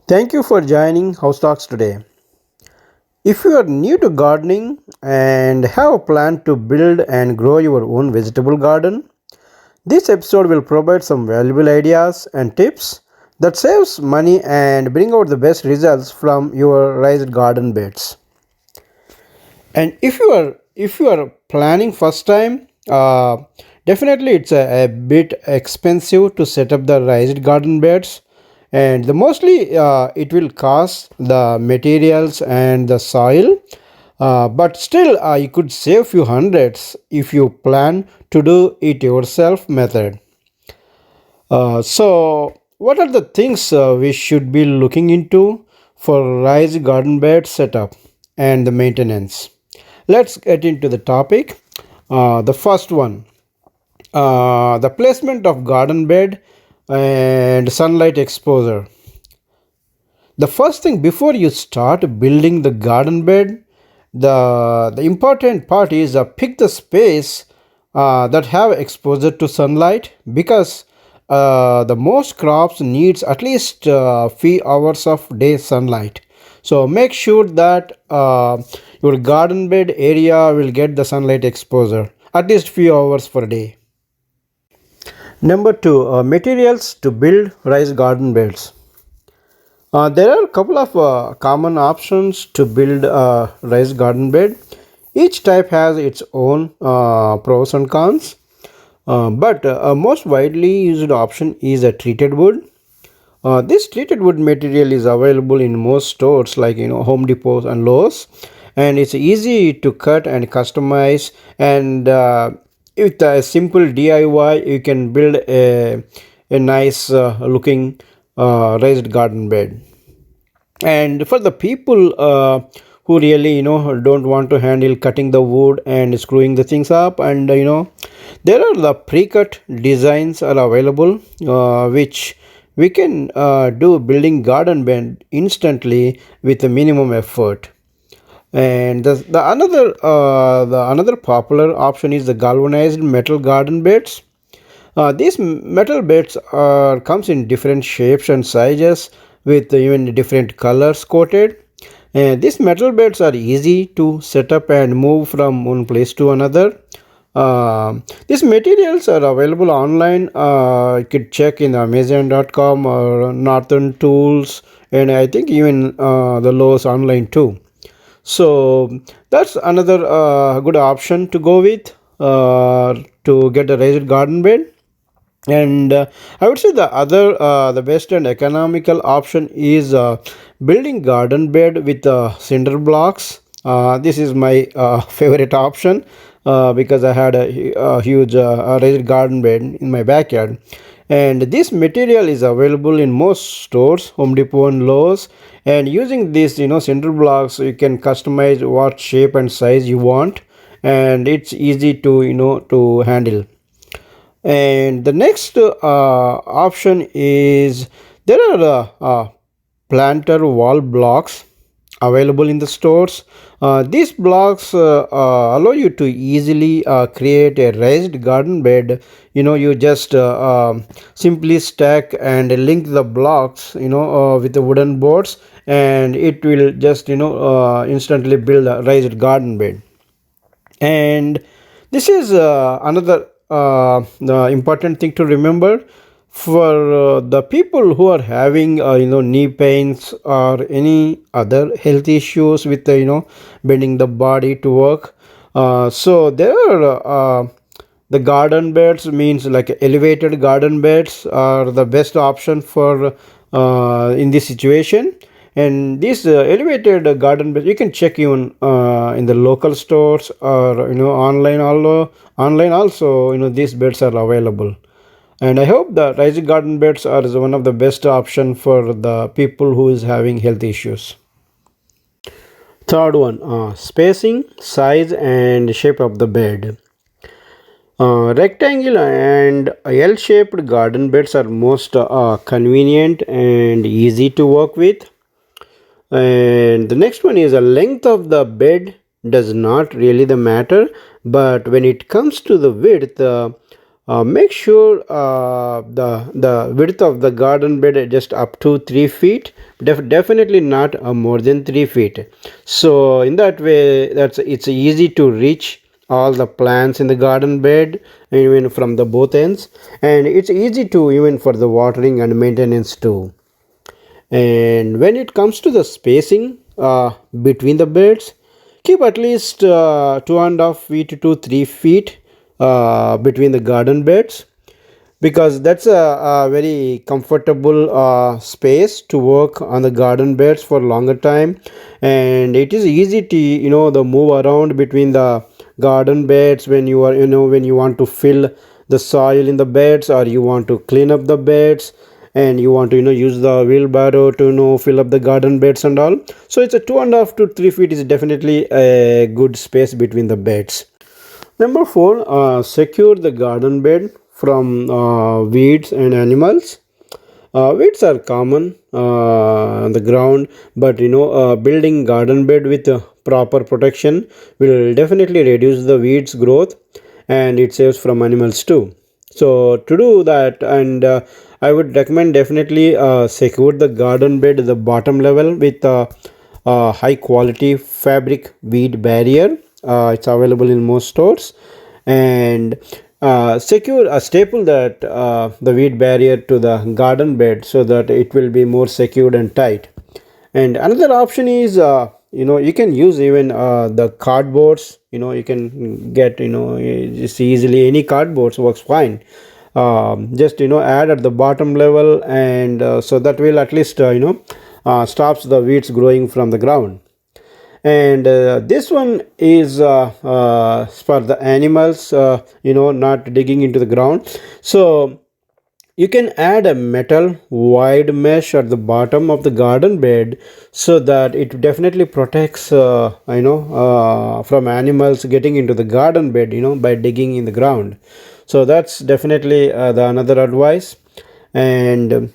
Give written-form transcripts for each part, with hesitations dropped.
Thank you for joining House Talks today. If you are new to gardening and have a plan to build and grow your own vegetable garden, this episode will provide some valuable ideas and tips that saves money and bring out the best results from your raised garden beds. And if you are planning first time, definitely it's a bit expensive to set up the raised garden beds, and the mostly it will cost the materials and the soil. But still, you could save few hundreds if you plan to do it yourself method. So, what are the things we should be looking into for raised garden bed setup and the maintenance? Let's get into the topic. The first one, the placement of garden bed and sunlight exposure. The first thing before you start building the garden bed, the important part is pick the space that have exposure to sunlight, because the most crops needs at least few hours of day sunlight. So make sure that your garden bed area will get the sunlight exposure at least few hours per day. Number two, materials to build raised garden beds. There are a couple of common options to build a raised garden bed. Each type has its own pros and cons, but a most widely used option is a treated wood. This treated wood material is available in most stores like Home Depots and Lowe's, and it's easy to cut and customize. And with a simple DIY, you can build a nice looking raised garden bed. And for the people who really don't want to handle cutting the wood and screwing the things up, and there are the pre-cut designs are available, which we can do building garden bed instantly with a minimum effort. And the another popular option is the galvanized metal garden beds. These metal beds comes in different shapes and sizes with even different colors coated. And these metal beds are easy to set up and move from one place to another. These materials are available online. You could check in Amazon.com or Northern Tools, and I think even the Lowe's online too. So that's another good option to go with to get a raised garden bed. And I would say the best and economical option is building garden bed with cinder blocks. This is my favorite option because I had a huge raised garden bed in my backyard. And this material is available in most stores, Home Depot and Lowe's. And using these, cinder blocks, you can customize what shape and size you want, and it's easy to to handle. And the next option is there are planter wall blocks available in the stores. These blocks allow you to easily create a raised garden bed. You just simply stack and link the blocks with the wooden boards, and it will just instantly build a raised garden bed. And this is another the important thing to remember for the people who are having knee pains or any other health issues with bending the body to work. So there are the garden beds, means like elevated garden beds are the best option for in this situation. And these elevated garden beds you can check even in the local stores or online. Although online also these beds are available, and I hope the raised garden beds are one of the best option for the people who is having health issues. Third one, spacing, size and shape of the bed. Rectangle and L-shaped garden beds are most convenient and easy to work with. And the next one is the length of the bed does not really the matter, but when it comes to the width, Make sure the width of the garden bed is just up to 3 feet. Definitely not more than 3 feet. So in that way, it's easy to reach all the plants in the garden bed, even from the both ends, and it's easy to even for the watering and maintenance too. And when it comes to the spacing between the beds, keep at least 2.5 feet to 3 feet between the garden beds, because that's a very comfortable space to work on the garden beds for longer time. And it is easy to the move around between the garden beds when you are when you want to fill the soil in the beds, or you want to clean up the beds, and you want to use the wheelbarrow to fill up the garden beds and all. So it's a 2.5 to 3 feet is definitely a good space between the beds. Number four, secure the garden bed from weeds and animals. Weeds are common on the ground, but building garden bed with proper protection will definitely reduce the weeds growth, and it saves from animals too. So to do that, and I would recommend definitely secure the garden bed at the bottom level with high quality fabric weed barrier. It's available in most stores. And secure a staple that the weed barrier to the garden bed so that it will be more secured and tight. And another option is you can use even the cardboards. You can get just easily any cardboards works fine. Just add at the bottom level, and so that will at least stops the weeds growing from the ground. And this one is for the animals, not digging into the ground. So you can add a metal wide mesh at the bottom of the garden bed, so that it definitely protects from animals getting into the garden bed by digging in the ground. So that's definitely the another advice. And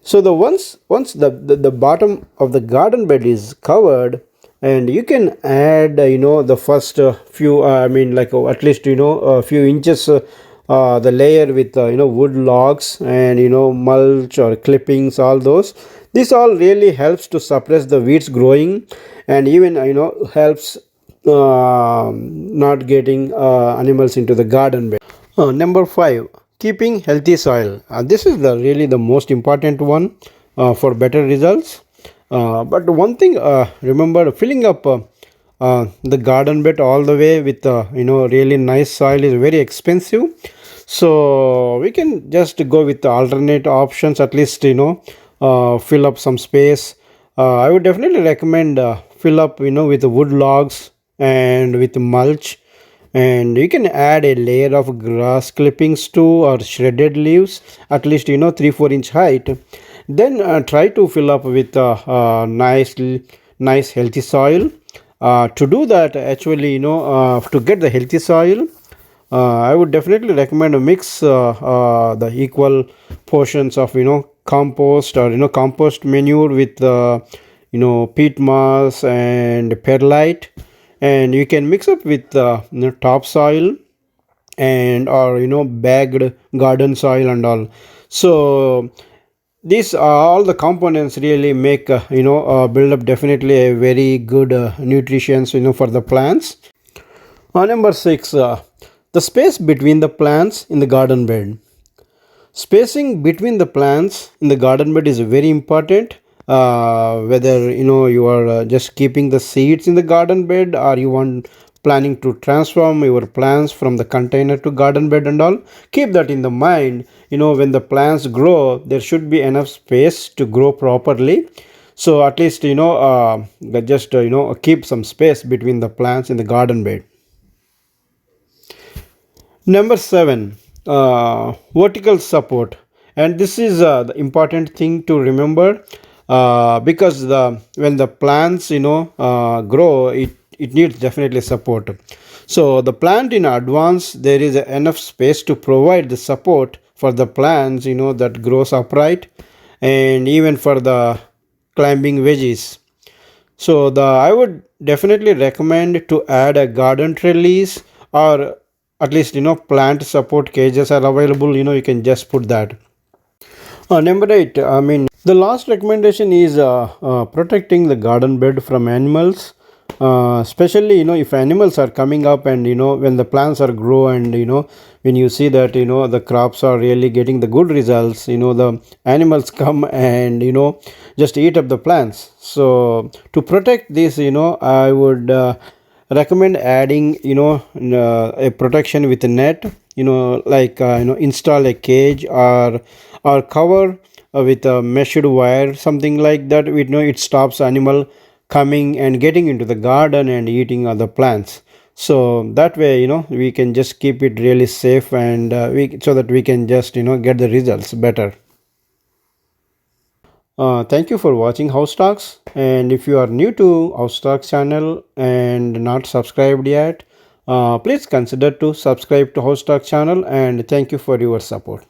so the once the bottom of the garden bed is covered, and you can add the first few I mean like at least a few inches the layer with wood logs and mulch or clippings, all those. This all really helps to suppress the weeds growing, and even helps not getting animals into the garden bed. Number five, keeping healthy soil. This is the really the most important one for better results. But one thing, remember, filling up the garden bed all the way with really nice soil is very expensive. So we can just go with the alternate options. At least fill up some space. I would definitely recommend fill up with the wood logs and with mulch, and you can add a layer of grass clippings too, or shredded leaves, at least 3-4 inch height. Then try to fill up with nice healthy soil. To do that, actually to get the healthy soil, I would definitely recommend to mix the equal portions of compost, or compost manure with peat moss and perlite, and you can mix up with topsoil and or bagged garden soil and all. So these all the components really make build up definitely a very good nutrition for the plants. Number six, the space between the plants in the garden bed. Spacing between the plants in the garden bed is very important. Whether you are just keeping the seeds in the garden bed, or you want planning to transform your plants from the container to garden bed and all, keep that in the mind. When the plants grow, there should be enough space to grow properly. So at least just keep some space between the plants in the garden bed. Number seven, vertical support, and this is the important thing to remember, because when the plants grow, it needs definitely support. So the plant in advance, there is enough space to provide the support for the plants that grows upright, and even for the climbing veggies. So the I would definitely recommend to add a garden trellis, or at least plant support cages are available, you can just put that. Number 8, I mean, the last recommendation is protecting the garden bed from animals. Especially, if animals are coming up, and when the plants are grow, and when you see that the crops are really getting the good results, the animals come and just eat up the plants. So to protect this, I would recommend adding a protection with a net, like install a cage, or cover with a meshed wire, something like that. We know it stops animal coming and getting into the garden and eating other plants. So that way, we can just keep it really safe, and we so that we can just get the results better. Thank you for watching House Talks. And if you are new to House Talks channel and not subscribed yet, please consider to subscribe to House Talks channel, and thank you for your support.